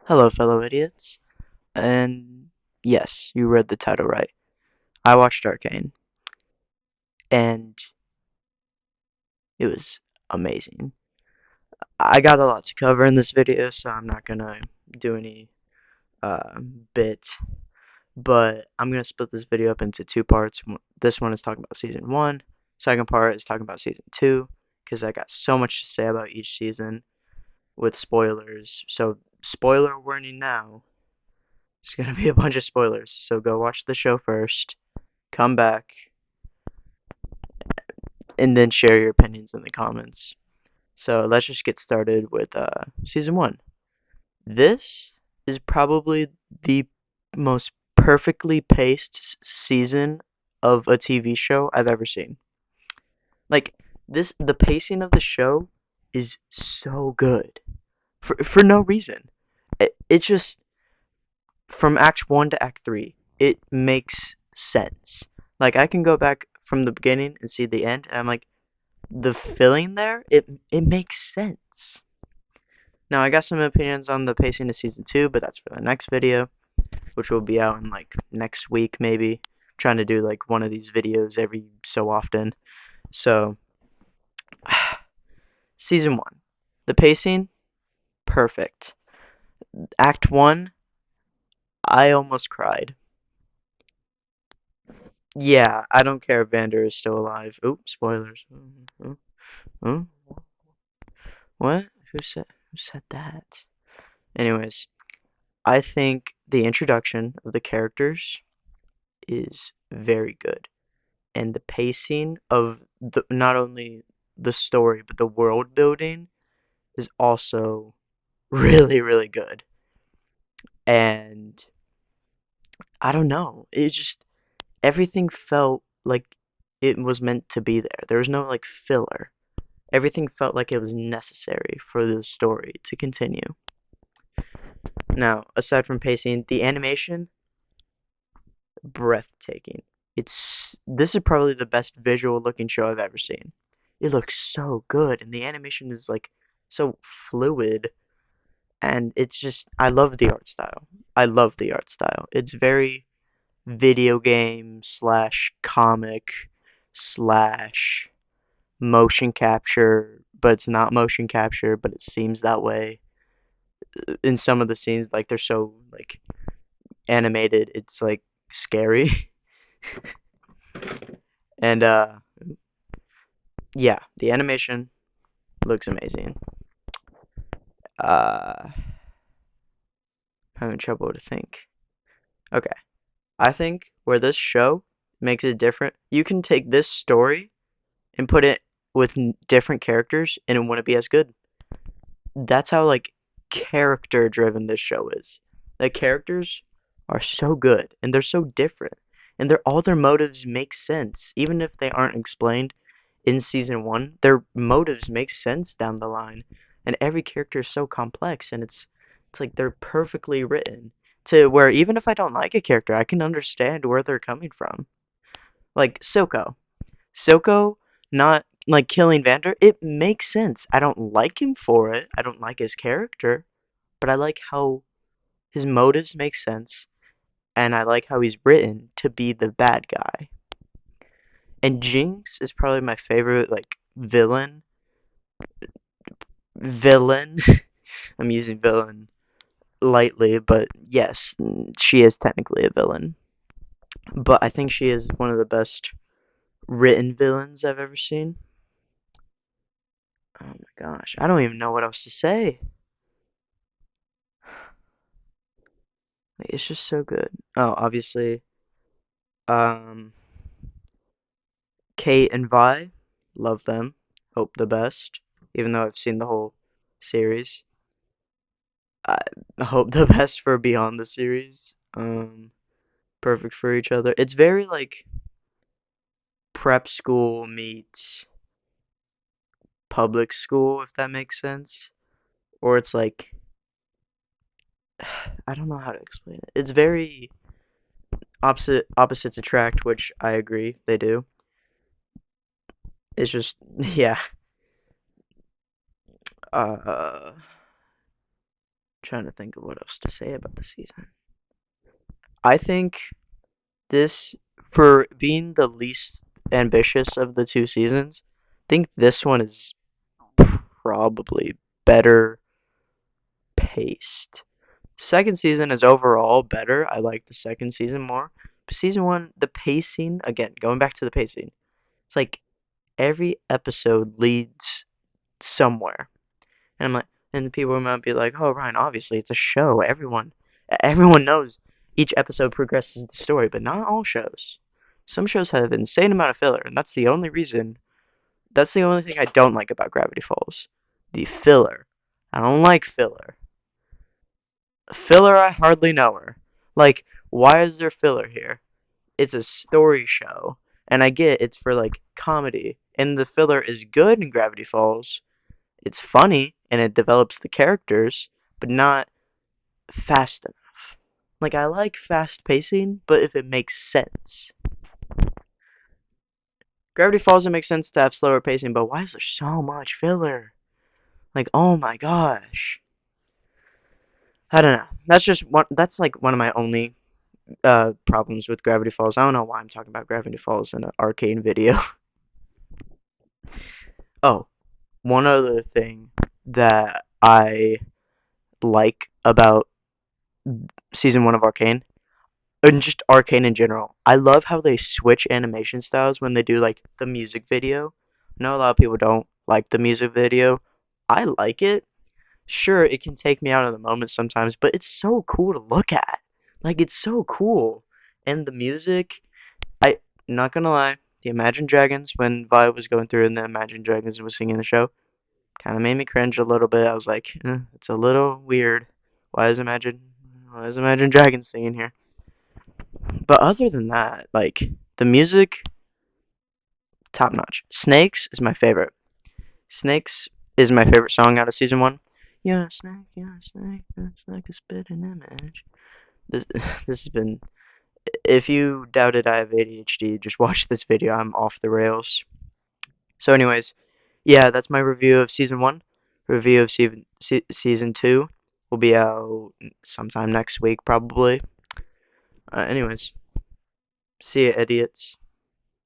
Hello, fellow idiots. And yes, you read the title right. I watched Arcane, and it was amazing. I got a lot to cover in this video, so I'm not gonna do any uh, bit, but I'm gonna split this video up into two parts. This one is talking about season one. Second part is talking about season two, because I got so much to say about each season with spoilers. So, spoiler warning now. There's gonna be a bunch of spoilers, so go watch the show first. Come back, and then share your opinions in the comments. So let's just get started with season one. This is probably the most perfectly paced season of a TV show I've ever seen. Like the pacing of the show is so good for no reason. It just from act one to act three, it makes sense. Like I can go back from the beginning and see the end, and I'm like, the filling there, it makes sense. Now I got some opinions on the pacing of season two, but that's for the next video, which will be out in like next week maybe. I'm trying to do like one of these videos every so often. So season one, the pacing perfect. Act one, I almost cried. Yeah, I don't care if Vander is still alive. Oops, spoilers. Oh, what? Who said that? Anyways, I think the introduction of the characters is very good, and the pacing of not only the story but the world building is also really, really good. And I don't know, it just everything felt like it was meant to be there. There was no like filler. Everything felt like it was necessary for the story to continue. Now, aside from pacing, the animation breathtaking. This is probably the best visual looking show I've ever seen. It looks so good, and the animation is like so fluid, and it's just I love the art style. I love the art style. It's very video game slash comic slash motion capture, but it's not motion capture, but it seems that way. In some of the scenes, like they're so like animated, it's like scary. And yeah, the animation looks amazing. I'm having trouble to think. Okay, I think where this show makes it different, you can take this story and put it with different characters, and it wouldn't be as good. That's how like character driven this show is. The characters are so good, and they're so different, and all their motives make sense, even if they aren't explained in season one. Their motives make sense down the line, and every character is so complex, and it's like they're perfectly written to where even if I don't like a character, I can understand where they're coming from. Like Silco not like killing Vander, it makes sense. I don't like him for it. I don't like his character, but I like how his motives make sense, and I like how he's written to be the bad guy. And Jinx is probably my favorite like villain. I'm using villain lightly, but yes, she is technically a villain. But I think she is one of the best written villains I've ever seen. Oh my gosh, I don't even know what else to say. Like, it's just so good. Oh, obviously, um, Kate and Vi, love them. Hope the best. Even though I've seen the whole series, I hope the best for beyond the series. Perfect for each other. It's very like prep school meets public school, if that makes sense. Or it's like I don't know how to explain it. It's very opposites attract, which I agree they do. It's just yeah. Uh, Trying to think of what else to say about the season. I think this, for being the least ambitious of the two seasons, I think this one is probably better paced. Second season is overall better. I like the second season more. But season one, the pacing, again, going back to the pacing, it's like every episode leads somewhere. And I'm like, and people might be like, "Oh, Ryan, obviously it's a show. Everyone knows each episode progresses the story, but not all shows. Some shows have an insane amount of filler, and that's the only reason. That's the only thing I don't like about Gravity Falls, the filler. I don't like filler. Filler, I hardly know her. Like, why is there filler here? It's a story show, and I get it's for like comedy, and the filler is good in Gravity Falls. It's funny and it develops the characters, but not fast enough. Like I like fast pacing, but if it makes sense. Gravity Falls, it makes sense to have slower pacing, but why is there so much filler? Like, oh my gosh. I don't know. That's just one. That's like one of my only problems with Gravity Falls. I don't know why I'm talking about Gravity Falls in an Arcane video. Oh, one other thing that I like about season one of Arcane, and just Arcane in general. I love how they switch animation styles when they do like the music video. I know a lot of people don't like the music video. I like it. Sure, it can take me out of the moment sometimes, but it's so cool to look at. Like it's so cool. And the music, I not gonna lie, the Imagine Dragons when Vi was going through and the Imagine Dragons was singing the show, kind of made me cringe a little bit. I was like, it's a little weird. Why is Imagine Dragons singing here? But other than that, like the music, top notch. Snakes is my favorite. Snakes is my favorite song out of season one. You're a snake, it's like a spitting image. This this has been. If you doubted I have ADHD, just watch this video. I'm off the rails. So, anyways, yeah, that's my review of season one. Review of season two will be out sometime next week, probably. Anyways, see ya, idiots.